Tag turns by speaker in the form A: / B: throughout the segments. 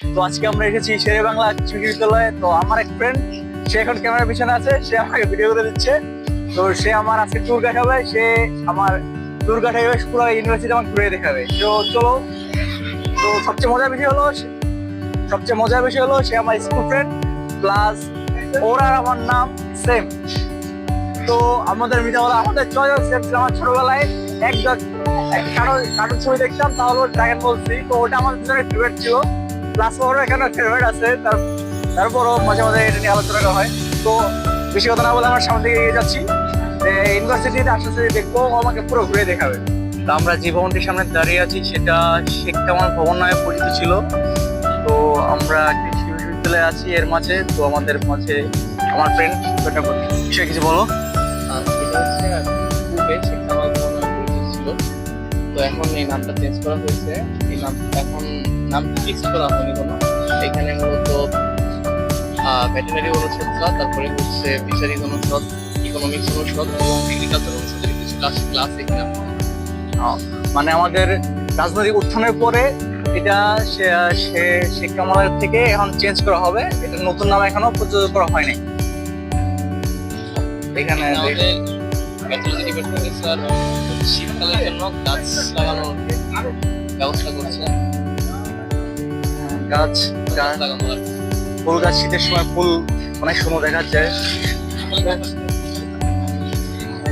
A: তো আজকে আমরা এসেছি শেরে বাংলা কৃষি বিশ্ববিদ্যালয়ে। তো আমার এক ফ্রেন্ড, সে এখন ক্যামেরার পিছনে আছে, সে আমাকে ভিডিও করে দিচ্ছে। তো সে আমার আজকে ট্যুর দেখাবে, সে আমার ট্যুর দেখাবে, পুরো ইউনিভার্সিটি আমাকে ঘুরে দেখাবে। তো চলো। তো সবচেয়ে মজার বিষয় হলো সে আমার স্কুল ফ্রেন্ড, প্লাস ওর আর আমার নাম সেম। তো আমাদের মিটা হলো, আমাদের চয়েস সেম ছিল। আমার ছোটবেলায় কার্টুন ছবি দেখতাম, তাহলে ড্রাগন বল সি। তো ওটা আমার ভিতরে ফেভারিট ছিল, প্লাস ওরও এখানে ফেভারিট আছে। তারপরও মাঝে মাঝে এটা নিয়ে আলোচনা করা হয়। তো বেশি কথা না বলে আমরা সামনে দিকে এগিয়ে যাচ্ছি। ইউনিভার্সিটিতে আসতে দেখবো, ও আমাকে পুরো ঘুরে দেখাবে। তো আমরা যে ভবনটির সামনে দাঁড়িয়ে আছি সেটা শেখ কামাল ভবন নামে পরিচিত ছিল। তো আমরা কৃষি বিশ্ববিদ্যালয়ে আছি এর মাঝে। তো আমাদের মাঝে আমার ফ্রেন্ড বিষয়ে কিছু বলো।
B: এটা হচ্ছে পূর্বে শেখ কামাল ভবন নামে পরিচিত ছিল। তো এখন এই নামটা চেঞ্জ করা হয়েছে। এই নাম এখন নাম ফিক্স করা হয়নি কোনো। এখানে মূলত ভেটেরিনারি অনুষদ, তারপরে হচ্ছে ফিশারিজ অনুষদ, ইকোনমিক্স অনুষদ এবং এগ্রিকালচার অনুষদের কিছু ক্লাস এখানে।
A: মানে আমাদের রাজনৈতিক উত্থানের পরে এটা শেখ কামালের থেকে এখন চেঞ্জ করা হবে। এটা নতুন নাম এখনো প্রযোজ্য করা হয়নি। এখানে
B: আমাদের প্যাথোলজি ডিপার্টমেন্টে স্যার শীতকালের জন্য গাছ লাগানোর ব্যবস্থা করছে।
A: গাছ
B: লাগানো আর কি।
A: ফুল গাছ, শীতের সময় ফুল অনেক সুন্দর দেখা যায়।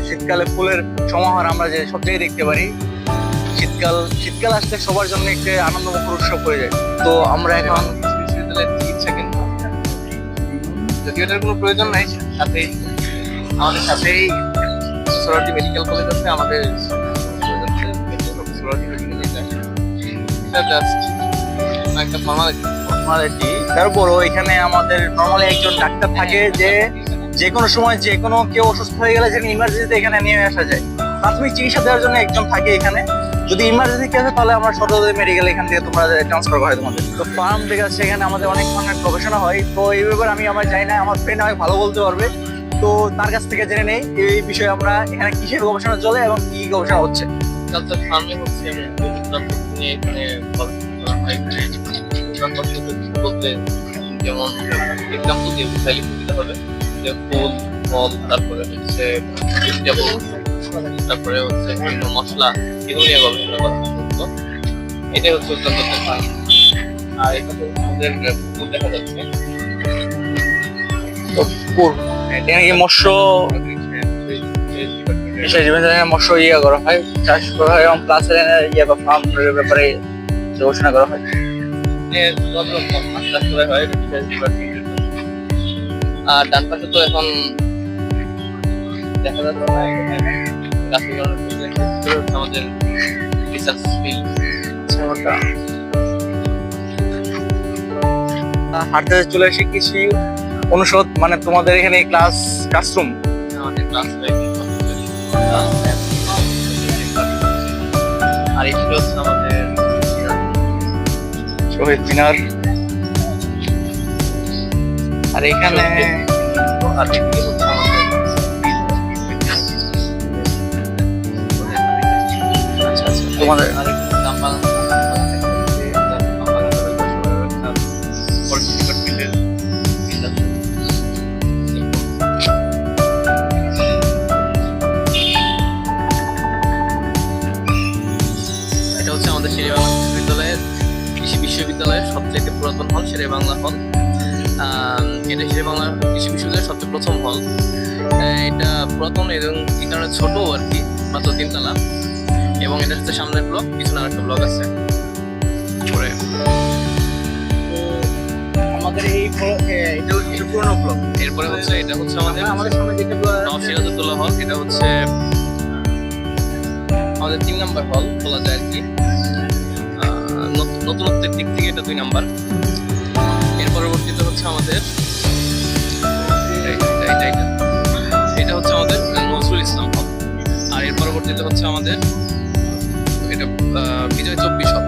A: শীতকালে ফুলের সমাহার আমরা যে সব জায়গায় দেখতে পারি। শীতকাল আসলে সবার জন্য একটা আনন্দমুখর উৎসব হয়ে যায়। তো আমরা এখন
B: বিশ্ববিদ্যালয়ের চিকিৎসা কেন্দ্র, যদিও এটার কোনো প্রয়োজন নাই, আমাদের সাথেই সোহরাওয়ার্দী মেডিকেল কলেজ আছে। আমাদের সোহরাওয়ার্দী মেডিকেল, এটা জাস্ট একটা
A: ফর্মালিটি। তারপরও এখানে আমাদের নর্মালি একজন ডাক্তার থাকে, যে কোনো সময় যে কোনো কেউ অসুস্থ হয়ে গেলে যেন ইমার্জেন্সিতে এখানে নিয়ে আসা যায়। প্রাথমিক চিকিৎসা দেওয়ার জন্য একজন থাকে এখানে। যদি ইমার্জেন্সি কেস হয় তাহলে আমরা সদর মেডিকেল এখান থেকে তোমরা ট্রান্সফার করা হয় তোমাদের। তো ফার্ম থেকে আছে, এখানে আমাদের অনেক ধরনের গবেষণা হয়। তো এই ব্যাপারে আমার জানি না, আমার ফ্রেন্ড অনেক ভালো বলতে পারবে। তো তার কাছ থেকে জেনে নেই এই বিষয়ে আমরা এখানে কিসের গবেষণা চলে এবং কি গবেষণা হচ্ছে।
B: কালচার ফার্মে হচ্ছে নিয়ে এখানে গবেষণা করা হয়। বলতে যেমন এক্সাম্পল দিয়ে বুঝাইলে সুবিধা হবে, যে ফুল, ফল, তারপরে হচ্ছে ভেজিটেবল, তারপরে হচ্ছে বিভিন্ন মশলা, এগুলো নিয়ে গবেষণা করা হতো। এটাই হচ্ছে উদ্যানতত্ত্বের ফার্ম। আর এখানে আমাদের ফুল দেখা যাচ্ছে।
A: তো এখানে কি মৎস্য মৎস্য করা হয়, চাষ করা হয়, এবং প্লাস ফার্ম ব্যাপারে গবেষণা করা হয়।
B: আর ডান পাশে তো এখন দেখা যাচ্ছে আমাদের রিসার্চ ফিল্ড।
A: হাঁটতে চলে এসে কৃষি অনুষদ, মানে তোমাদের এখানে ক্লাসরুম।
B: আমাদের ক্লাস আর এটি হচ্ছে আমাদের
A: শহীদ মিনার। আর এখানে
B: আর এটি হচ্ছে আমাদের
A: তোমাদের
B: বিশ্ববিদ্যালয়ের সবচেয়ে পুরাতন হল শেরে বাংলা হল। এটা শেরে বাংলা কৃষি বিশ্ববিদ্যালয়ের সবচেয়ে প্রথম হল। এটা পুরাতন এবং এই কারণে ছোট আর কি, মাত্র 3 তলা। এবং এটা হচ্ছে সামনের ব্লক, পিছনে আরেকটা ব্লক আছে। পরে
A: আমাদের এই পুরনো ব্লক।
B: এরপরে হচ্ছে এটা হচ্ছে আমাদের
A: সামনে যেটা
B: নওয়াব সিরাজউদ্দৌলা হল। এটা হচ্ছে আমাদের 3 নম্বর হল বলা যায় আর কি। নতুনত্বের দিক থেকে এটা 2 নাম্বার। এর পরবর্তীতে হচ্ছে আমাদের এটা হচ্ছে আমাদের নজরুল ইসলাম হল। আর এর পরবর্তীতে হচ্ছে আমাদের এটা বিজয় 24 হল।